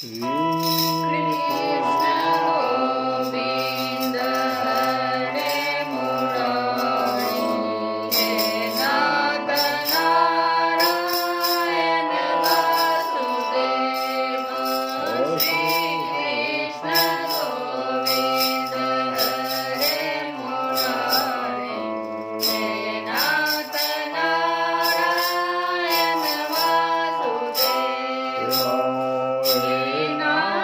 कृष्ण गोविंद हरे मुरारी हे नाथ नारायण वासुदेव श्री कृष्ण गोविंद हरे मुरारी हे नाथ नारायण वासुदेव हे नाथ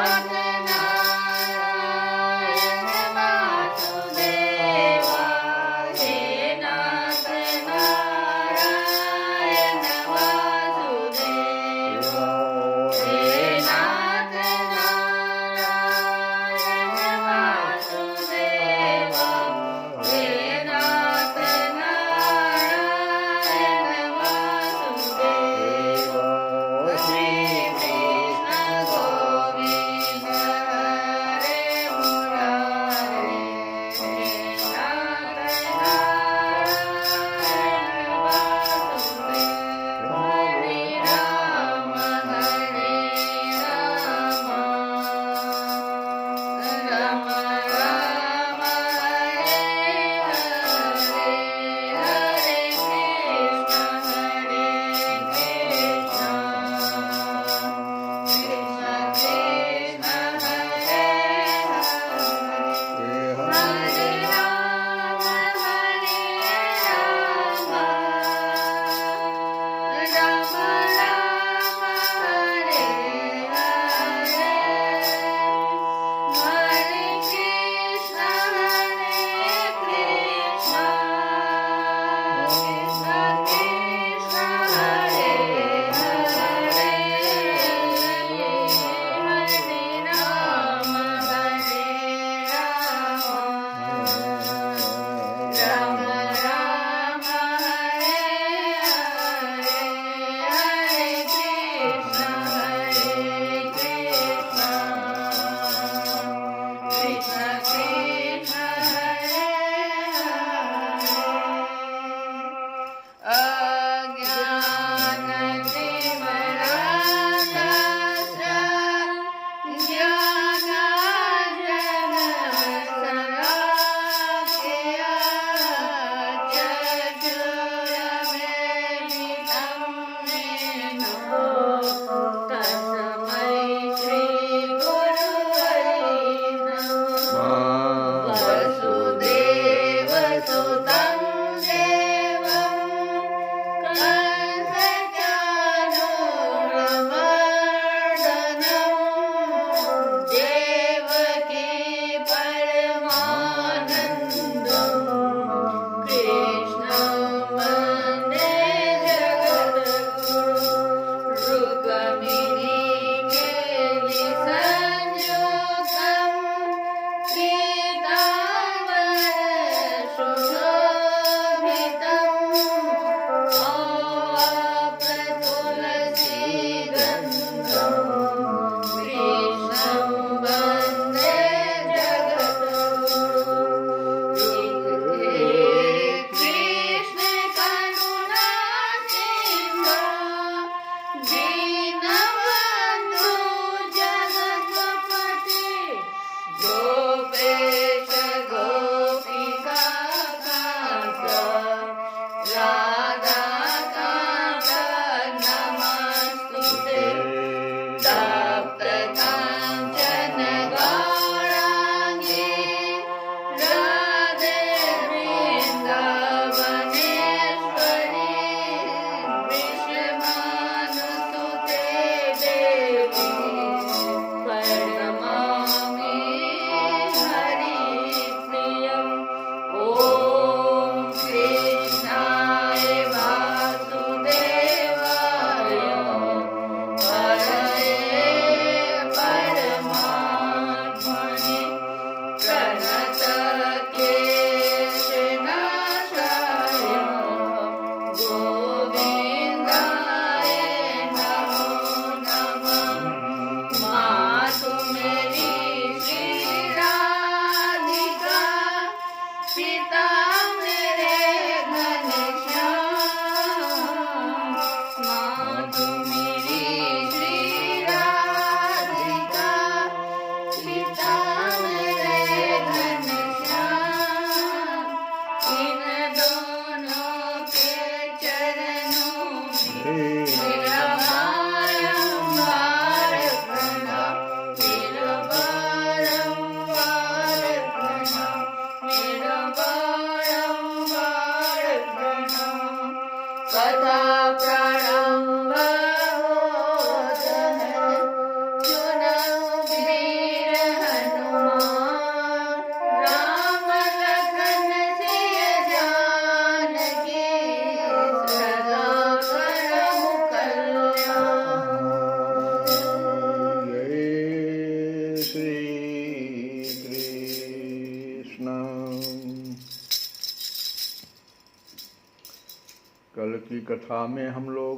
की कथा में हम लोग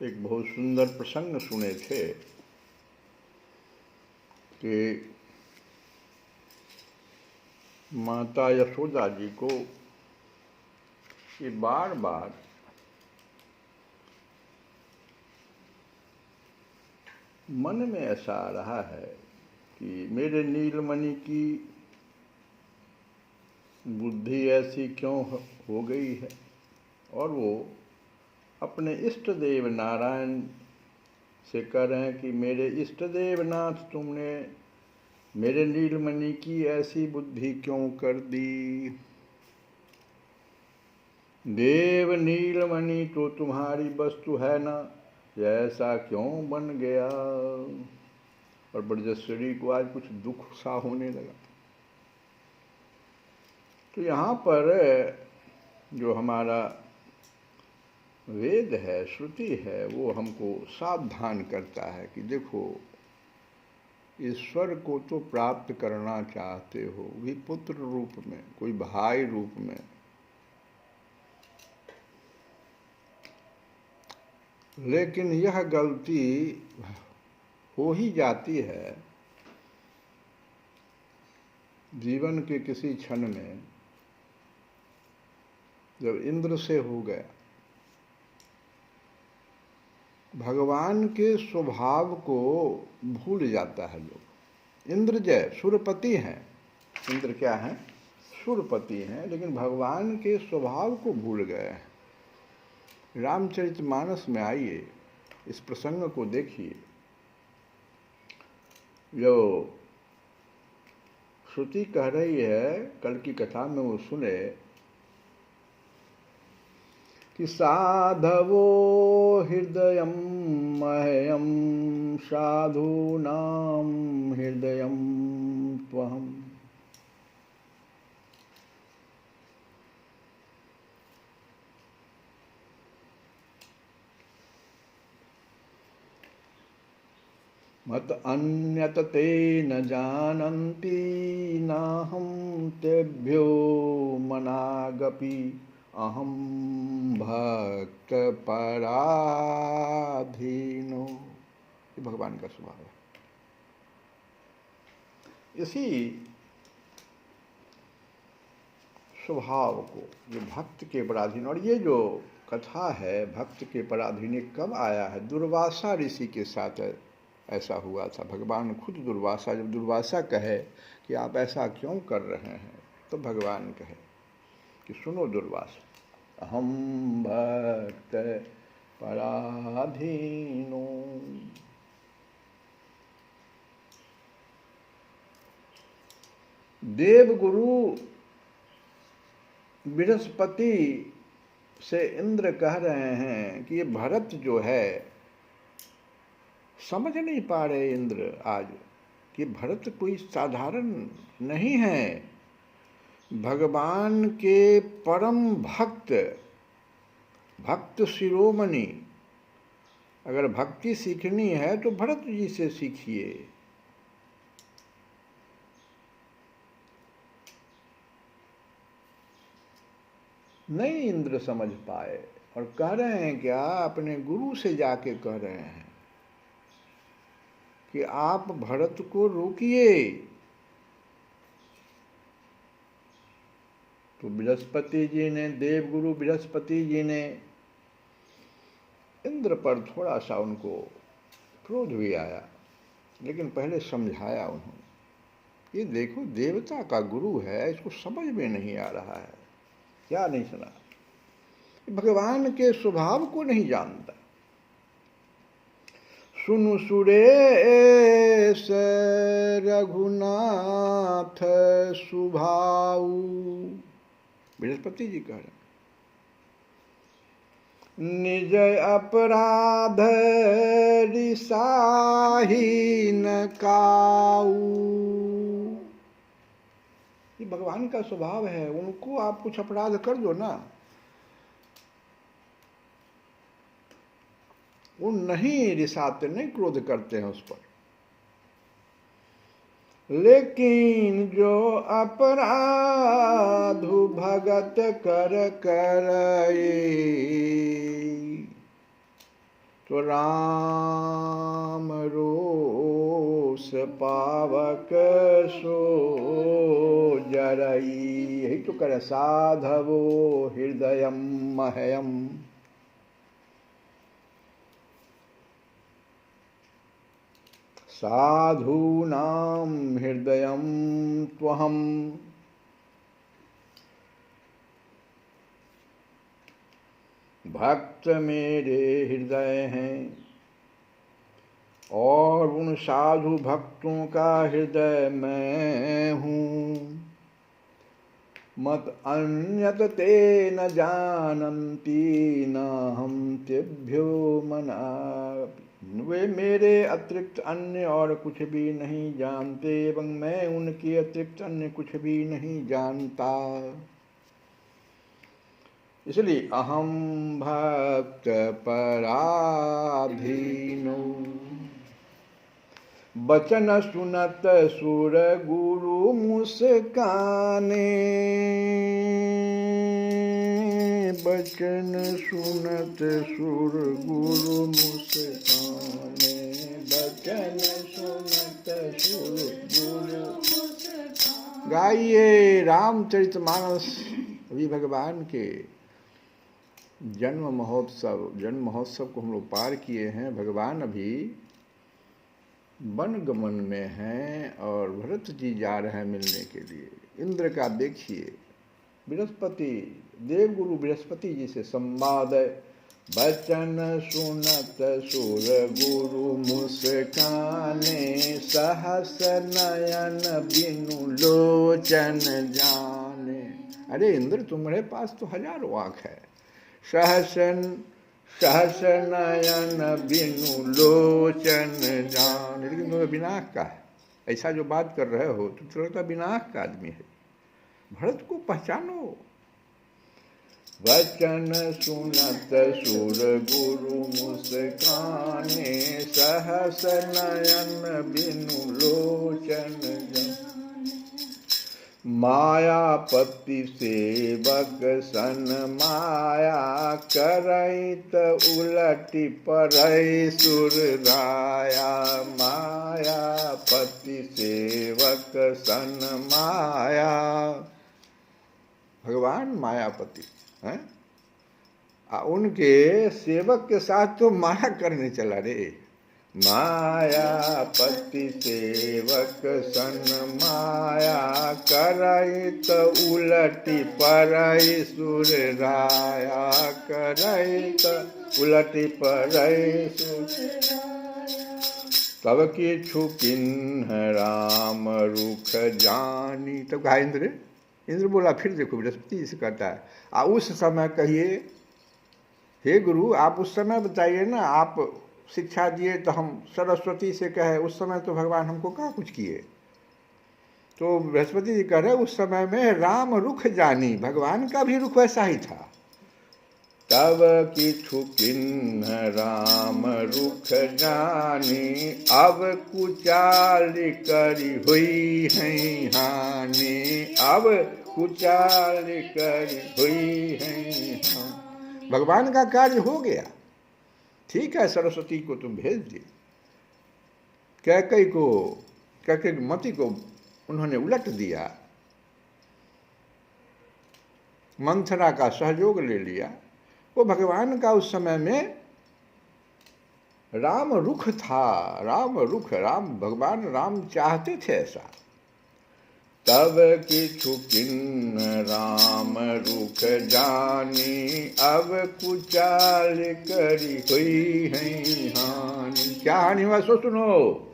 एक बहुत सुंदर प्रसंग सुने थे कि माता यशोदा जी को ये बार बार मन में ऐसा आ रहा है कि मेरे नीलमणि की बुद्धि ऐसी क्यों हो गई है, और वो अपने इष्ट देव नारायण से कह रहे हैं कि मेरे इष्ट देव नाथ, तुमने मेरे नीलमणि की ऐसी बुद्धि क्यों कर दी। देव नीलमणि तो तुम्हारी वस्तु है ना, ऐसा क्यों बन गया। और ब्रजश्री को आज कुछ दुख सा होने लगा। तो यहाँ पर जो हमारा वेद है, श्रुति है, वो हमको सावधान करता है कि देखो, ईश्वर को तो प्राप्त करना चाहते हो भी पुत्र रूप में, कोई भाई रूप में, लेकिन यह गलती हो ही जाती है जीवन के किसी क्षण में, जब इंद्र से हो गया। भगवान के स्वभाव को भूल जाता है लोग। इंद्र जय सुरपति हैं, इंद्र क्या हैं? सुरपति हैं, लेकिन भगवान के स्वभाव को भूल गए हैं। रामचरितमानस में आइए, इस प्रसंग को देखिए। जो श्रुति कह रही है, कल की कथा में वो सुने कि साधवो हृदयं मह्यं साधूनां हृदयं त्वहम्। मत अन्यत ते न जानन्ति नाहं तेभ्यो मनागपि अहम भक्त पराधीनो। ये भगवान का स्वभाव है। इसी स्वभाव को, जो भक्त के पराधीन, और ये जो कथा है भक्त के पराधीन, कब आया है? दुर्वासा ऋषि के साथ ऐसा हुआ था। भगवान खुद दुर्वासा, जब दुर्वासा कहे कि आप ऐसा क्यों कर रहे हैं, तो भगवान कहे कि सुनो दुर्वासा, अहम भक्त पराधीनो। देवगुरु बृहस्पति से इंद्र कह रहे हैं कि ये भरत जो है, समझ नहीं पा रहे इंद्र आज कि भरत कोई साधारण नहीं है। भगवान के परम भक्त, भक्त शिरोमणि, अगर भक्ति सीखनी है तो भरत जी से सीखिए। नहीं इंद्र समझ पाए और कह रहे हैं क्या, अपने गुरु से जाके कह रहे हैं कि आप भरत को रोकिए। तो बृहस्पति जी ने, देवगुरु बृहस्पति जी ने इंद्र पर थोड़ा सा उनको क्रोध भी आया, लेकिन पहले समझाया उन्होंने। ये देखो, देवता का गुरु है, इसको समझ में नहीं आ रहा है। क्या नहीं सुना? भगवान के स्वभाव को नहीं जानता। सुनु सुरेश रघुनाथ सुभाऊ, बृहस्पति जी कह रहे, निज अपराध रिसाही न काऊ। ये भगवान का स्वभाव है, उनको आप कुछ अपराध कर दो ना, वो नहीं रिसाते, नहीं क्रोध करते हैं उस पर। लेकिन जो अपराधु भगत कर करई, तो राम रोष पावक सो जरई। यही तो कर साधवो हृदयम मह्यम। साधूनां हृदयं त्वहं, भक्त मेरे हृदय हैं और उन साधु भक्तों का हृदय मैं हूँ। मत अन्यत ते न जानन्ति न हम तेभ्यो मनापि। वे मेरे अतिरिक्त अन्य और कुछ भी नहीं जानते एवं मैं उनके अतिरिक्त अन्य कुछ भी नहीं जानता। इसलिए अहम भक्त पराधीनो, बचन सुनत सुर गुरु मुस्काने। बचन सुनत सुर गुरु मुस्काने, बचन सुनत सुर गुरु मुस्काने। गाइए रामचरितमानस अभी भगवान के जन्म महोत्सव को हम लोग पार किए हैं। भगवान अभी वन गमन में हैं और भरत जी जा रहे हैं मिलने के लिए। इंद्र का देखिए, बृहस्पति देवगुरु बृहस्पति जी से संवाद है। बचन सुनत सुर गुरु मुस्काने, सहस नयन बिनु लोचन जाने। अरे इंद्र तुम्हारे पास तो हजारों आँख है। सहस नयन बिनु लोचन जान, लेकिन तुम्हें बिना आँख का है। ऐसा जो बात कर रहे हो तुम तो लगता बिना आँख का आदमी है। भरत को पहचानो। वचन सुनत सुर गुरु मुस्काने, सहस नयन बिनु लोचन जान। मायापति सेवक सन माया करैत, उलटि परै सुर राया। मायापति सेवक सन माया, भगवान मायापति हैं, उनके सेवक के साथ तो माया करने चला रे। मायापति सेवक सन माया करैत, उलटि परै सुर राया। करैत उलटि परै सुर, तब किछु किन्ह राम रुख जानी। तब कहा इंद्र बोला फिर देखो बृहस्पति से कहता है उस समय कहिए, हे गुरु आप उस समय बताइए ना, आप शिक्षा दिए तो हम सरस्वती से कहे। उस समय तो भगवान हमको कहाँ कुछ किए। तो बृहस्पति जी कह रहे उस समय में राम रुख जानी, भगवान का भी रुख वैसा ही था। तब किछु किन्ह राम रुख जानी, अब कुचाल करी हुई है हानि। अब कुचाल करी हुई है हानि। भगवान का कार्य हो गया, ठीक है। सरस्वती को तुम भेज दिए, कैकेयी मति को उन्होंने उलट दिया, मंथरा का सहयोग ले लिया। वो भगवान का उस समय में राम रुख था। राम रुख, राम भगवान राम चाहते थे ऐसा। तब किछु किन्ह राम रुख जानी, अब कुचाल करी हुई है हानि। क्या हानि हुआ सो सुनो।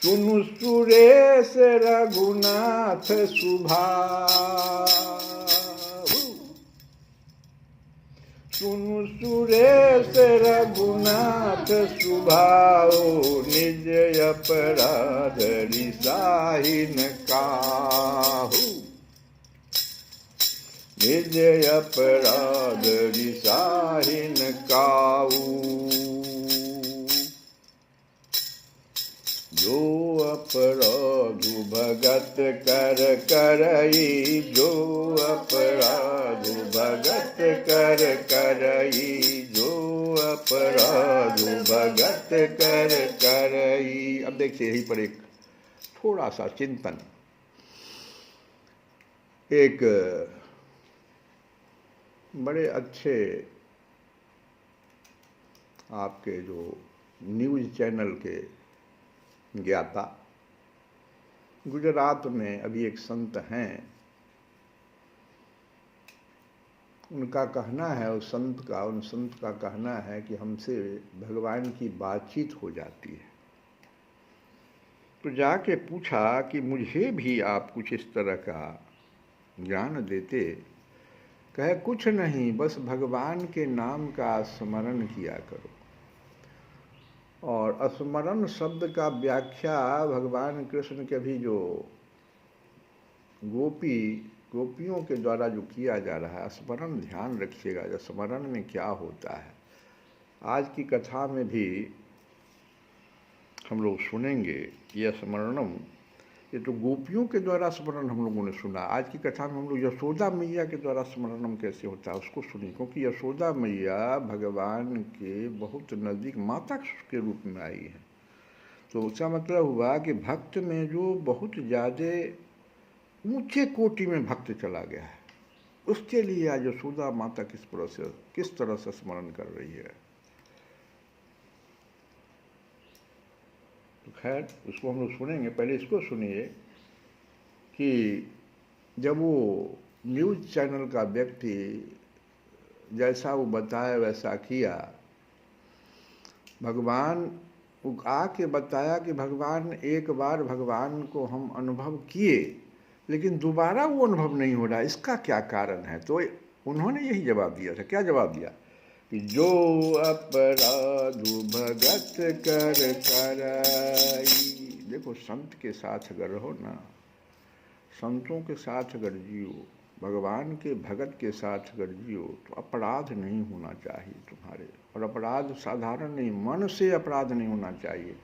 सुनु सुरेश रघुनाथ सुभाऊ, सुनु सुरेश रघुनाथ सुभाऊ। निज अपराध रिसाहिन काहू, निज अपराध रिसाहिन काहू। जो अपराधु भगत कर करई, जो अपराधु भगत कर करई, जो अपराधु भगत कर करई। अब देखिए यहीं पर एक थोड़ा सा चिंतन। एक बड़े अच्छे आपके जो न्यूज़ चैनल के ज्ञाता, गुजरात में अभी एक संत हैं, उनका कहना है, उन संत का कहना है कि हमसे भगवान की बातचीत हो जाती है। तो जाके पूछा कि मुझे भी आप कुछ इस तरह का ज्ञान देते। कहे कुछ नहीं, बस भगवान के नाम का स्मरण किया करो। और स्मरण शब्द का व्याख्या भगवान कृष्ण के भी जो गोपियों के द्वारा जो किया जा रहा है, स्मरण ध्यान रखिएगा, जो स्मरण में क्या होता है। आज की कथा में भी हम लोग सुनेंगे यह स्मरणम, ये तो गोपियों के द्वारा स्मरण हम लोगों ने सुना। आज की कथा में हम लोग यशोदा मैया के द्वारा स्मरणम कैसे होता है उसको सुनिए, क्योंकि यशोदा मैया भगवान के बहुत नज़दीक माता के रूप में आई है। तो उसका मतलब हुआ कि भक्त में जो बहुत ज़्यादा ऊंचे कोटि में भक्त चला गया है, उसके लिए आज यशोदा माता किस तरह से स्मरण कर रही है। तो खैर उसको हम लोग सुनेंगे। पहले इसको सुनिए कि जब वो न्यूज़ चैनल का व्यक्ति जैसा वो बताया वैसा किया, भगवान आके बताया कि भगवान एक बार भगवान को हम अनुभव किए, लेकिन दोबारा वो अनुभव नहीं हो रहा, इसका क्या कारण है। तो उन्होंने यही जवाब दिया था। क्या जवाब दिया कि जो अपराधु भगत कर करई। देखो, संत के साथ अगर रहो ना, संतों के साथ अगर जियो, भगवान के भगत के साथ अगर जियो, तो अपराध नहीं होना चाहिए तुम्हारे। और अपराध साधारण नहीं, मन से अपराध नहीं होना चाहिए,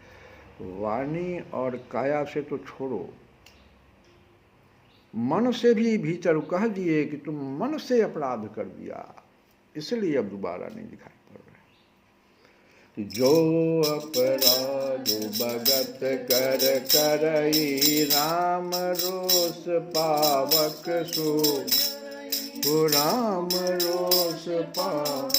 वाणी और काया से तो छोड़ो, मन से भी भीतर कह दिए कि तुम मन से अपराध कर दिया, इसलिए अब दोबारा नहीं दिखाई पड़ रहा कि जो अपराध भगत कर करई, राम रोष पावक सो, राम रोष पावक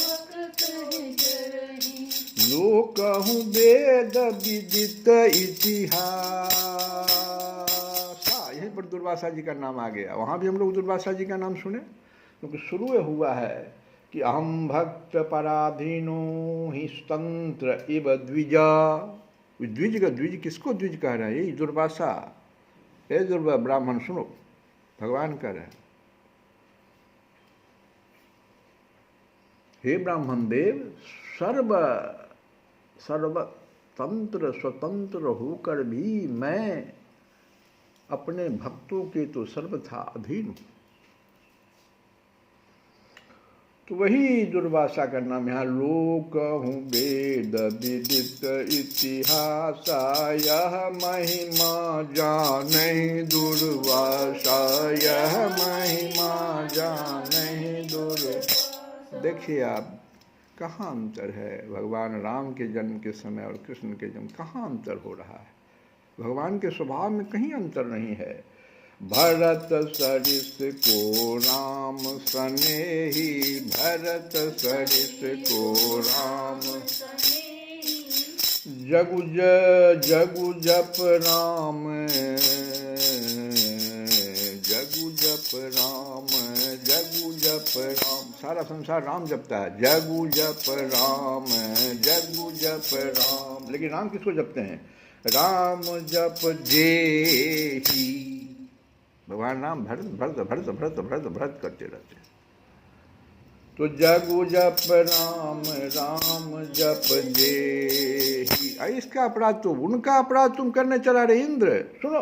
लोक कहूँ वेद विदित इतिहास। यहीं पर दुर्वासा जी का नाम आ गया। वहाँ भी हम लोग दुर्वासा जी का नाम सुने, क्योंकि शुरू हुआ है कि अहम भक्त पराधीनो ही तंत्र इव द्विजा। द्विज का द्विज किसको द्विज कह रहा है? यही दुर्वासा। ये दुर्वा ब्राह्मण सुनो, भगवान कह रहे हैं, हे ब्राह्मण देव, सर्वतंत्र स्वतंत्र होकर भी मैं अपने भक्तों के तो सर्वथा अधीन हूँ। तो वही दुर्वासा का नाम यहाँ लोक हूँ वेद विदित इतिहास, यह महिमा जाने दुर्वासा, यह महिमा जाने दुर्वासा। देखिए आप, कहाँ अंतर है भगवान राम के जन्म के समय और कृष्ण के जन्म, कहाँ अंतर हो रहा है। भगवान के स्वभाव में कहीं अंतर नहीं है। भरत सरिस को राम सनेही, भरत सरिस को राम जगु जप राम, जगु जप राम, जगु जप राम। सारा संसार राम जपता है, जगु जप राम, जगु जप राम। लेकिन राम किसको जपते हैं? राम जप जेहि। भगवान राम भरत भरत भरत भरत भरत भरत करते रहते हैं। तो जगु जप राम, राम जप जेहि। इसका अपराध तो उनका अपराध तुम करने चला रहे इंद्र। सुनो,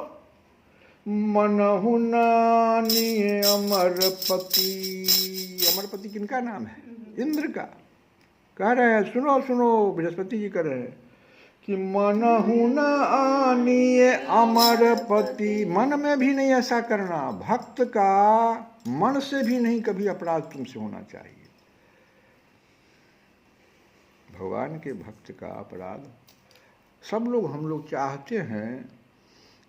मनहु नानी अमरपति। अमरपति किनका नाम है? इंद्र का। कह रहे हैं, सुनो सुनो, बृहस्पति जी कह रहे हैं कि मनहु न आनिए अमरपति, मन में भी नहीं ऐसा करना। भक्त का मन से भी नहीं कभी अपराध तुमसे होना चाहिए। भगवान के भक्त का अपराध, सब लोग हम लोग चाहते हैं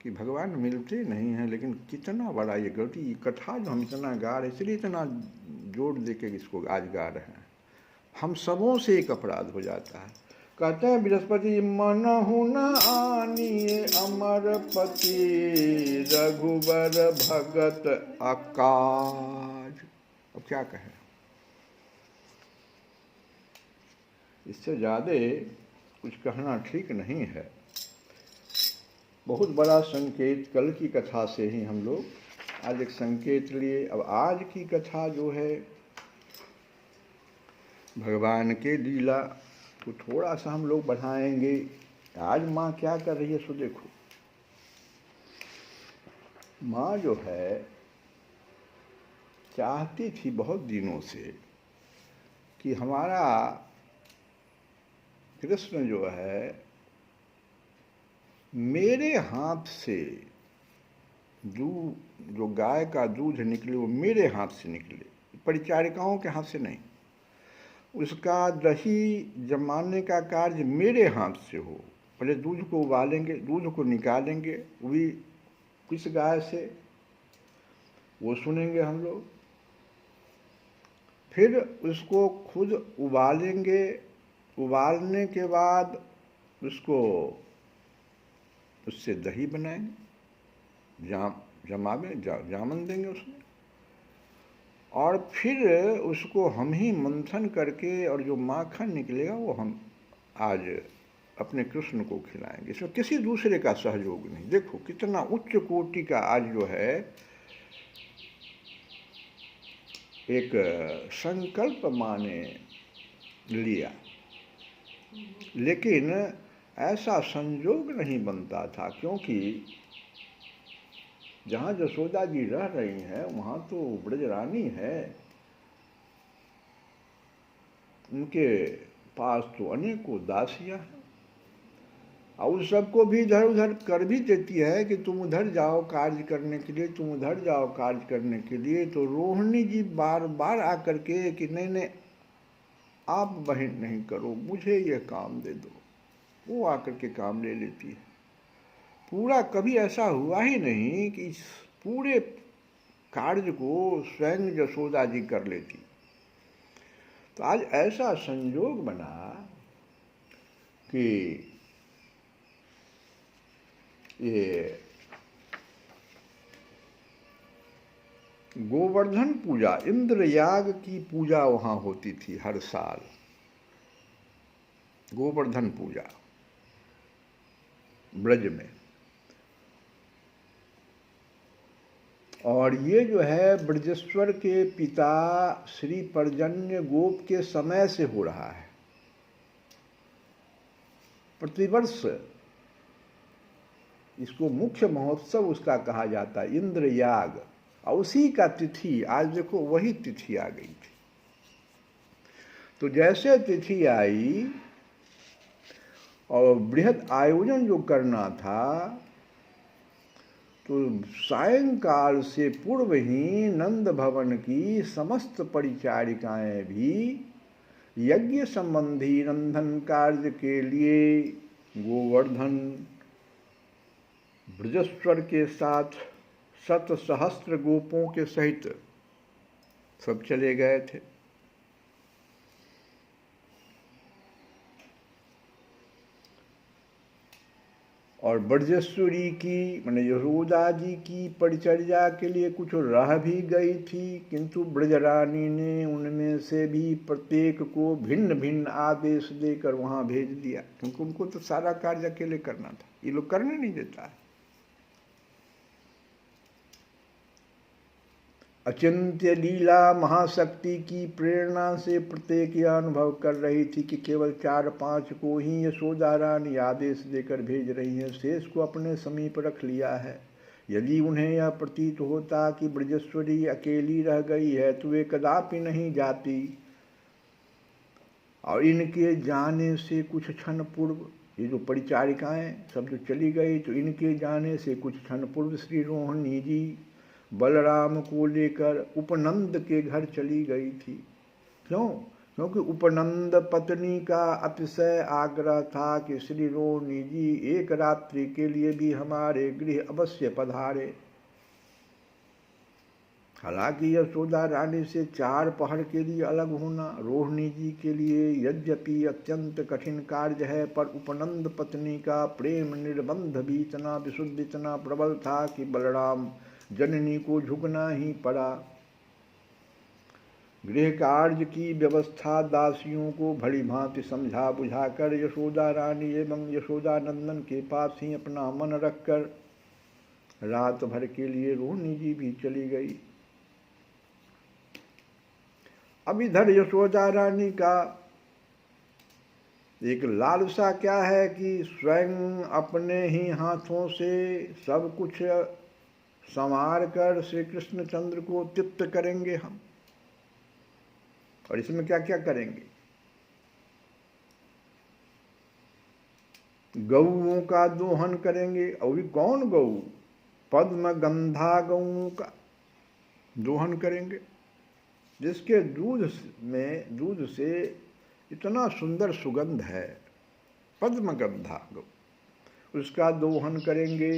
कि भगवान मिलते नहीं हैं, लेकिन कितना बड़ा ये गलती। ये कथा जो हम इतना गा रहे, इसलिए इतना जोर देके इसको आज गा रहे हैं। हम सबों से एक अपराध हो जाता है। कहते हैं बृहस्पति, मनहु न आनिए अमरपति, रघुबर भगत अकाज। अब क्या कहें, इससे ज़्यादा कुछ कहना ठीक नहीं है। बहुत बड़ा संकेत कल की कथा से ही हम लोग आज एक संकेत लिए। अब आज की कथा जो है भगवान के लीला को थोड़ा सा हम लोग बढ़ाएंगे। आज माँ क्या कर रही है सो देखो। माँ जो है चाहती थी बहुत दिनों से कि हमारा कृष्ण जो है मेरे हाथ से दूध, जो गाय का दूध निकले वो मेरे हाथ से निकले, परिचारिकाओं के हाथ से नहीं। उसका दही जमाने का कार्य मेरे हाथ से हो। पहले दूध को उबालेंगे, दूध को निकालेंगे, वो भी किस गाय से, वो सुनेंगे हम लोग। फिर उसको खुद उबालेंगे, उबालने के बाद उसको उससे दही बनाएंगे, जामन देंगे उसमें, और फिर उसको हम ही मंथन करके और जो माखन निकलेगा वो हम आज अपने कृष्ण को खिलाएंगे। इसमें किसी दूसरे का सहयोग नहीं। देखो कितना उच्च कोटि का आज जो है एक संकल्प माने लिया, लेकिन ऐसा संयोग नहीं बनता था, क्योंकि जहाँ यशोदा जी रह रही हैं वहाँ तो ब्रजरानी है, उनके पास तो अनेकों दासियाँ हैं, और उस सबको भी इधर उधर कर भी देती है कि तुम उधर जाओ कार्य करने के लिए, तुम उधर जाओ कार्य करने के लिए। तो रोहिणी जी बार बार आकर के कि नहीं नहीं आप बहन नहीं करो, मुझे ये काम दे दो, वो आकर के काम ले लेती है। पूरा कभी ऐसा हुआ ही नहीं कि इस पूरे कार्य को स्वयं यशोदा जी कर लेती। तो आज ऐसा संयोग बना कि ये गोवर्धन पूजा, इंद्र याग की पूजा वहाँ होती थी हर साल, गोवर्धन पूजा ब्रज में। और ये जो है ब्रजेश्वर के पिता श्री पर्जन्य गोप के समय से हो रहा है। प्रतिवर्ष इसको मुख्य महोत्सव उसका कहा जाता है, इंद्र याग। और उसी का तिथि आज देखो वही तिथि आ गई थी। तो जैसे तिथि आई और बृहद आयोजन जो करना था, तो सायंकाल से पूर्व ही नंद भवन की समस्त परिचारिकाएं भी यज्ञ संबंधी रंधन कार्य के लिए गोवर्धन ब्रजेश्वर के साथ 7 सहस्त्र गोपों के सहित सब चले गए थे। और ब्रजेश्वरी की माने यशोदा जी की परिचर्या के लिए कुछ रह भी गई थी, किंतु ब्रजरानी ने उनमें से भी प्रत्येक को भिन्न भिन्न आदेश देकर वहाँ भेज दिया, क्योंकि उनको तो सारा कार्य अकेले करना था, ये लोग करने नहीं देता है। अचिंत्य लीला महाशक्ति की प्रेरणा से प्रत्येक यह अनुभव कर रही थी कि केवल 4-5 को ही यशोदा रानी आदेश देकर भेज रही हैं, शेष को अपने समीप रख लिया है। यदि उन्हें यह प्रतीत होता कि ब्रजेश्वरी अकेली रह गई है तो वे कदापि नहीं जाती, और इनके जाने से कुछ क्षण पूर्व ये जो परिचारिकाएं सब जो चली गई, तो इनके जाने से कुछ क्षण पूर्व श्री रोहिणी जी बलराम को लेकर उपनंद के घर चली गई थी। क्यों? क्योंकि उपनंद पत्नी का अतिशय आग्रह था कि श्री रोहिणी जी एक रात्रि के लिए भी हमारे गृह अवश्य पधारे। हालांकि यशोदा रानी से 4 पहर के लिए अलग होना रोहिणी जी के लिए यद्यपि अत्यंत कठिन कार्य है, पर उपनंद पत्नी का प्रेम निर्बंध भी इतना विशुद्ध, इतना प्रबल था कि बलराम जननी को झुकना ही पड़ा। गृह कार्य की व्यवस्था दासियों को भली भांति समझा बुझाकर यशोदा रानी एवं यशोदा नंदन के पास ही अपना मन रखकर रात भर के लिए रोहिणी जी भी चली गई। अब इधर यशोदा रानी का एक लालसा क्या है कि स्वयं अपने ही हाथों से सब कुछ संवार कर श्री कृष्णचंद्र को तृप्त करेंगे हम। और इसमें क्या क्या करेंगे? गौओं का दोहन करेंगे। और भी कौन गौ? पद्म गंधा गौओं का दोहन करेंगे, जिसके दूध से इतना सुंदर सुगंध है, पद्म गंधा गौ, उसका दोहन करेंगे।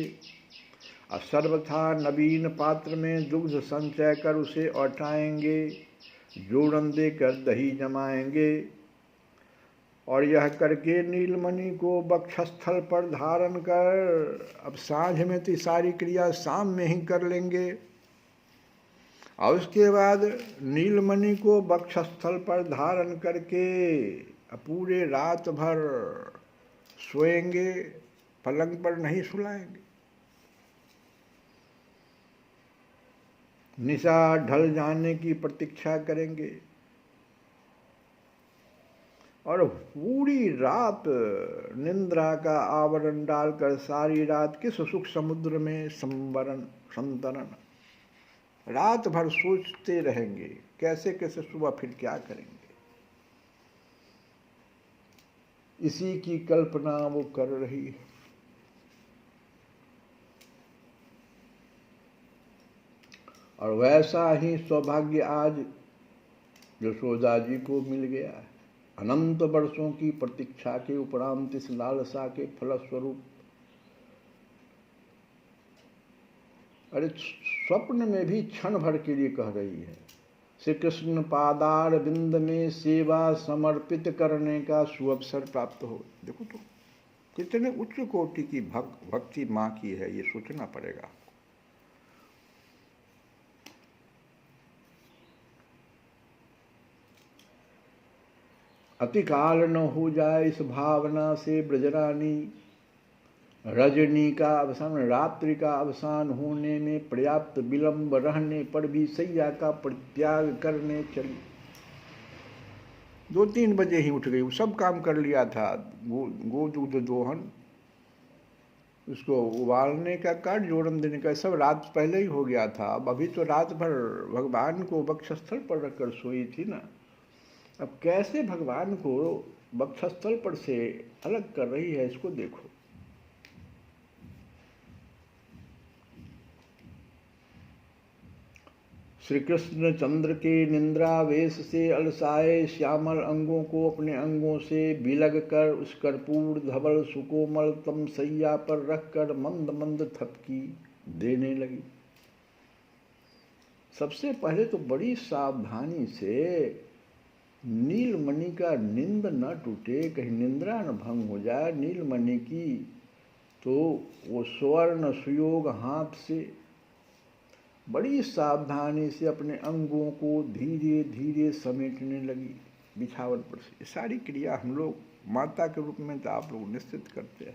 और सर्वथा नवीन पात्र में दुग्ध संचय कर उसे औटाएंगे, जोड़न देकर दही जमाएंगे। और यह करके नीलमणि को वक्षस्थल पर धारण कर, अब सांझ में तो सारी क्रिया शाम में ही कर लेंगे, और उसके बाद नीलमणि को वक्षस्थल पर धारण करके पूरे रात भर सोएंगे, पलंग पर नहीं सुलाएंगे। निशा ढल जाने की प्रतीक्षा करेंगे और पूरी रात निंद्रा का आवरण डालकर सारी रात किस सुख समुद्र में संतरण रात भर सोचते रहेंगे कैसे कैसे सुबह फिर क्या करेंगे। इसी की कल्पना वो कर रही है। और वैसा ही सौभाग्य आज यशोदा जी को मिल गया है। अनंत वर्षों की प्रतीक्षा के उपरांत इस लालसा के फलस्वरूप, अरे स्वप्न में भी क्षण भर के लिए कह रही है, श्री कृष्ण पादार बिंद में सेवा समर्पित करने का सुअवसर प्राप्त हो। देखो तो कितने उच्च कोटि की भक्ति माँ की है, ये सोचना पड़ेगा। अतिकाल न हो जाए इस भावना से ब्रजरानी रजनी का अवसान, रात्रि का अवसान होने में पर्याप्त विलंब रहने पर भी सैया का परित्याग करने चली। 2-3 बजे ही उठ गई, वो सब काम कर लिया था। गो दूध दोहन, उसको उबालने का कार्य, जोड़न देने का, सब रात पहले ही हो गया था। अब अभी तो रात भर भगवान को वक्षस्थल पर रखकर सोई थी ना। अब कैसे भगवान को वक्षस्थल पर से अलग कर रही है, इसको देखो। श्री कृष्ण चंद्र के निंद्रावेश से अलसाए श्यामल अंगों को अपने अंगों से बिलग कर उस कर्पूर धवल सुकोमल तम सैया पर रखकर मंद मंद थपकी देने लगी। सबसे पहले तो बड़ी सावधानी से नीलमणि का नींद न टूटे, कहीं निंद्रा न भंग हो जाए नीलमणि की, तो वो स्वर्ण सुयोग हाथ से बड़ी सावधानी से अपने अंगों को धीरे धीरे समेटने लगी बिछावन पर से। सारी क्रिया हम लोग माता के रूप में तो आप लोग निश्चित करते हैं।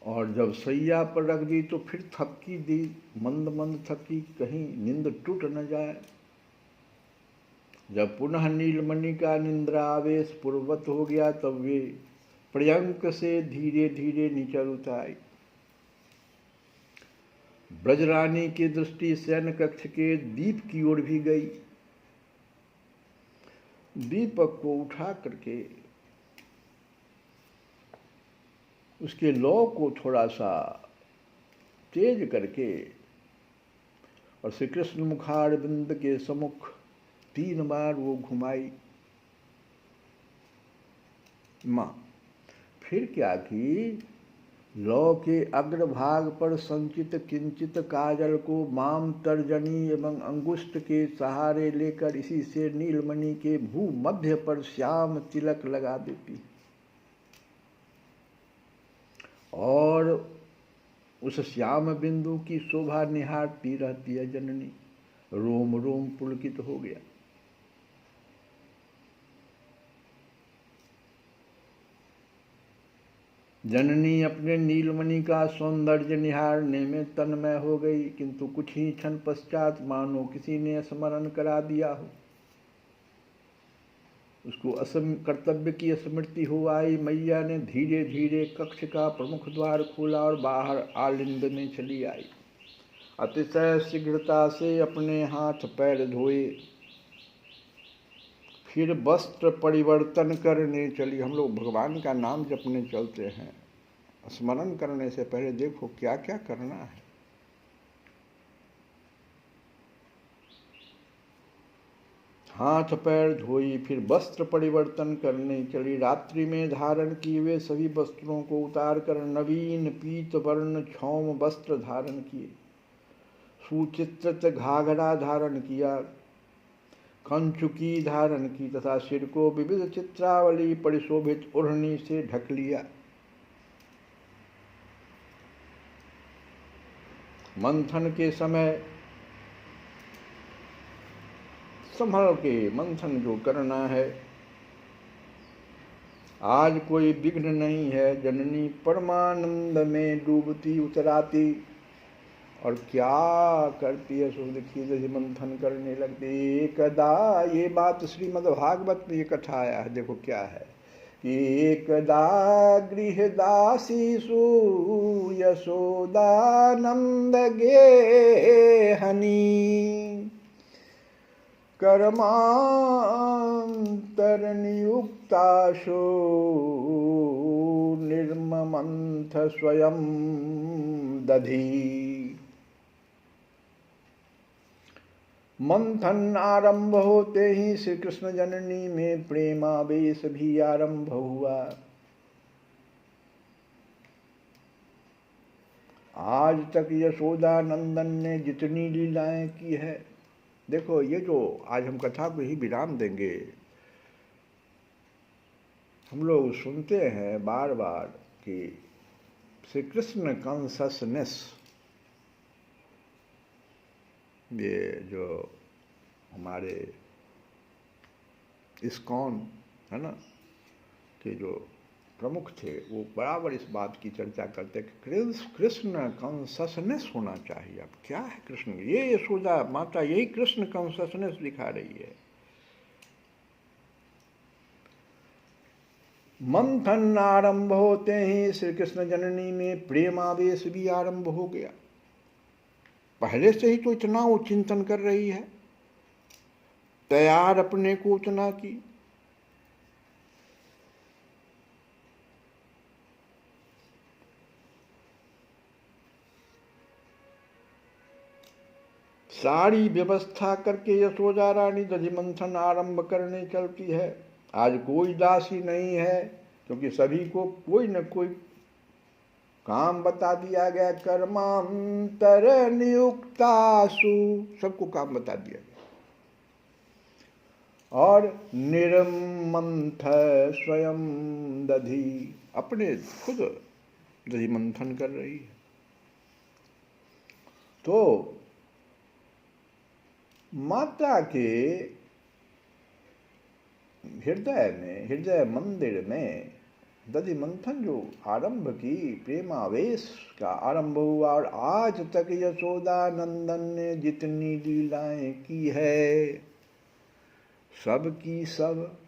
और जब सैया पर रख दी तो फिर थपकी दी, मंद मंद थपकी, कहीं नींद टूट न जाए। जब पुनः नीलमणि का निंद्रा आवेश पूर्ववत हो गया तब वे पर्यंक से धीरे धीरे नीचे उतारी। ब्रजरानी की दृष्टि शयन कक्ष के दीप की ओर भी गई। दीपक को उठा करके उसके लौ को थोड़ा सा तेज करके और श्री कृष्ण मुखारविंद के सम्मुख 3 बार वो घुमाई माँ। फिर क्या की, लौ के अग्रभाग पर संचित किंचित काजल को माम तर्जनी एवं अंगुष्ठ के सहारे लेकर इसी से नीलमणि के भू मध्य पर श्याम तिलक लगा देती और उस श्याम बिंदु की शोभा निहारती रहती है जननी। रोम रोम पुलकित हो गया। जननी अपने नीलमणि का सौंदर्य निहारने में तन्मय हो गई, किंतु कुछ ही क्षण पश्चात मानो किसी ने स्मरण करा दिया हो। उसको कर्तव्य की स्मृति हो आई। मैया ने धीरे धीरे कक्ष का प्रमुख द्वार खोला और बाहर आलिंद में चली आई। अतिशय शीघ्रता से अपने हाथ पैर धोए, फिर वस्त्र परिवर्तन करने चली। हम लोग भगवान का नाम जपने चलते हैं, स्मरण करने से पहले देखो क्या क्या करना है। हाथ पैर धोई, फिर वस्त्र परिवर्तन करने चली। रात्रि में धारण किए हुए सभी वस्त्रों को उतार कर नवीन पीत वर्ण क्षौम वस्त्र धारण किए, सुचित्रित घाघरा धारण किया, कंचुकी धारण की तथा सिर को विविध चित्रावली परिशोभित ओढ़नी से ढक लिया। मंथन के समय संभल के मंथन जो करना है, आज कोई विघ्न नहीं है। जननी परमानंद में डूबती उतराती और क्या करती है सो देखिए, जैसे मंथन करने लगती। एकदा, ये बात श्रीमद्भागवत में ये कथा आया है, देखो क्या है कि एकदा गृहदासीषु यशोदानंद गेहनी कर्मांतरनियुक्ताशो निर्ममंथ स्वयं दधी। मंथन आरंभ होते ही श्री कृष्ण जननी में प्रेमावेश भी आरंभ हुआ। आज तक यशोदा नंदन ने जितनी लीलाएं की है, देखो ये जो आज हम कथा को ही विराम देंगे। हम लोग सुनते हैं बार बार कि श्री कृष्ण कॉन्शसनेस, ये जो हमारे इस्कॉन है ना के जो प्रमुख थे, वो बराबर इस बात की चर्चा करते कि कृष्ण कॉन्शसनेस होना चाहिए। अब क्या है कृष्ण, ये यशोदा माता यही कृष्ण कॉन्शसनेस दिखा रही है। मंथन आरंभ होते ही श्री कृष्ण जननी में प्रेमावेश भी आरंभ हो गया। पहले से ही तो इतना वो चिंतन कर रही है, तैयार अपने को उतना की। सारी व्यवस्था करके यशोदा रानी दधि मंथन आरंभ करने चलती है। आज कोई दासी नहीं है, क्योंकि सभी को कोई न कोई काम बता दिया गया। कर्मांतर नियुक्तासु, सबको काम बता दिया गया। और निर्मंथ स्वयं दधि, अपने खुद दधि मंथन कर रही है। तो माता के हृदय मंदिर में दधि मंथन जो आरंभ की, प्रेमावेश का आरंभ हुआ। और आज तक यशोदा नंदन ने जितनी लीलाएं की है, सब की सब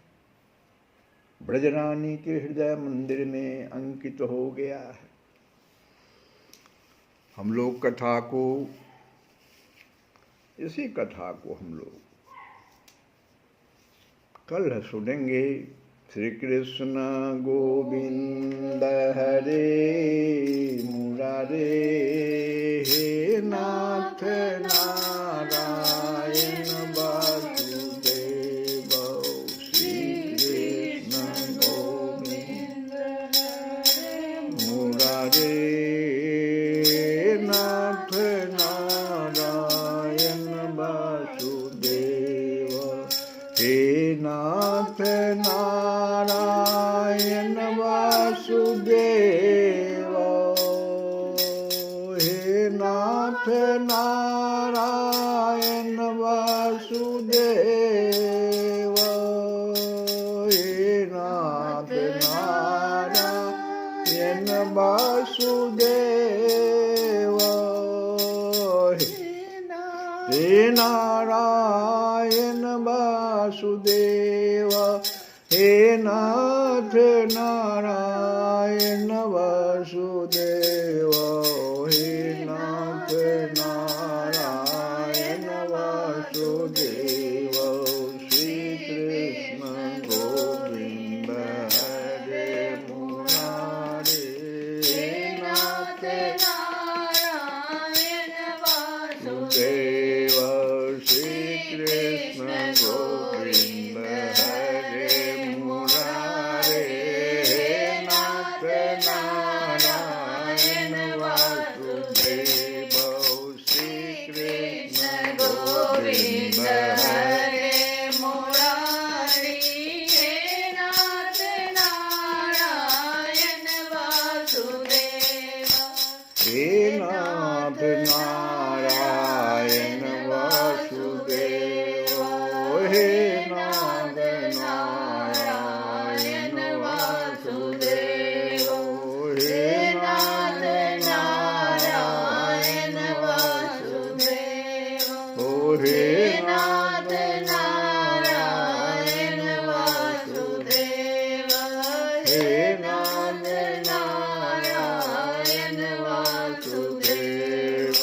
ब्रजरानी के हृदय मंदिर में अंकित हो गया है। हम लोग कथा को, इसी कथा को हम लोग कल सुनेंगे श्री कृष्ण गोविंद हरे मुरारे, हे नाथ नारायण वासुदेव, श्री कृष्ण गोविंद मुरारे, नाथ नारायण वासुदेव, हे नाथ नारायण वासुदेव, हे नाथ नारायण वासुदेव, हे नाथ नारायण वासुदेव, हे नारायण वासुदेव, हे नाथ नारायण वासुदेव, हे नाथ नारायण वासुदेव, श्री कृष्ण गोविंद हरे मुरारे, हे नाथ नारायण वासुदेव, देव श्री कृष्ण गोविंद हरे मुरारे, हे नाथ नारायण वासुदेव, श्री कृष्ण गोविंद हरे मुरारी, हे नाथ नारायण वासुदेव, हे नाथ नारायण वासुदेव, हे नाथ नारायण वासुदेव, हे नाथ नारायण वासुदेव, हे नाथ नारायण वासुदेव, हे नाथ नारायण वासुदेव,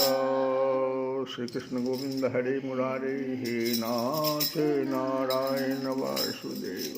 श्री कृष्ण गोविंद हरे मुरारे, हे नाथ नारायण वासुदेव।